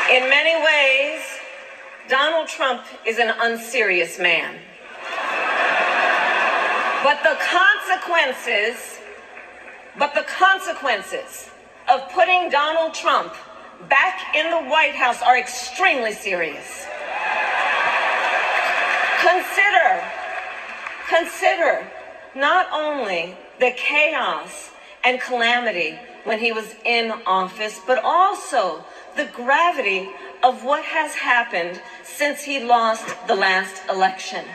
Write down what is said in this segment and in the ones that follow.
In many ways, Donald Trump is an unserious man. But the consequences of putting Donald Trump back in the White House are extremely serious. Consider not only the chaos and calamity when he was in office, but also the gravity of what has happened since he lost the last election.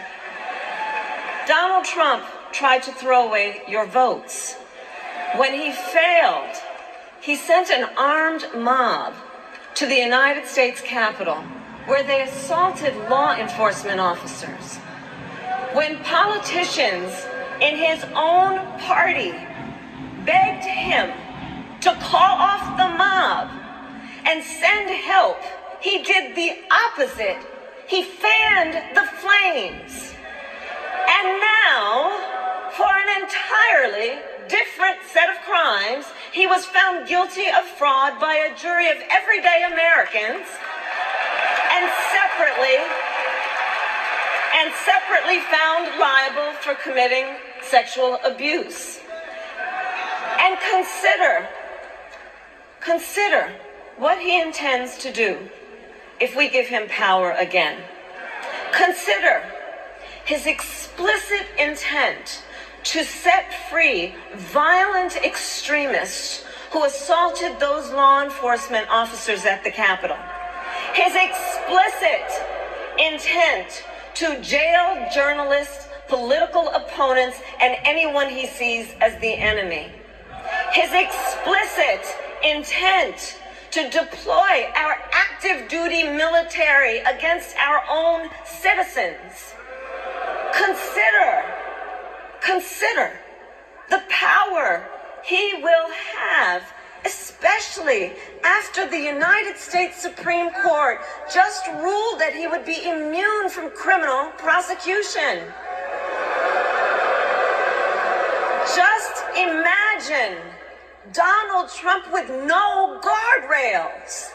Donald Trump tried to throw away your votes. When he failed, he sent an armed mob to the United States Capitol, where they assaulted law enforcement officers. When politicians in his own party begged him to call off the mob and send help, he did the opposite. He fanned the flames. And now, for an entirely different set of crimes, he was found guilty of fraud by a jury of everyday Americans and separately found liable for committing sexual abuse. And consider what he intends to do if we give him power again. Consider his explicit intent to set free violent extremists who assaulted those law enforcement officers at the Capitol. His explicit intent to jail journalists, political opponents, and anyone he sees as the enemy. His explicit intent to deploy our active duty military against our own citizens. Consider the power he will have, especially after the United States Supreme Court just ruled that he would be immune from criminal prosecution. Just imagine Donald Trump with no guardrails,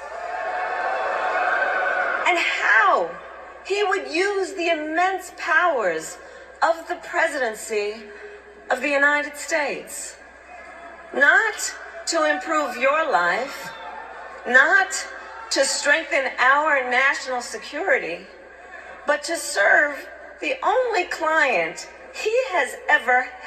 and how he would use the immense powers of the presidency of the United States, not to improve your life, not to strengthen our national security, but to serve the only client he has ever had.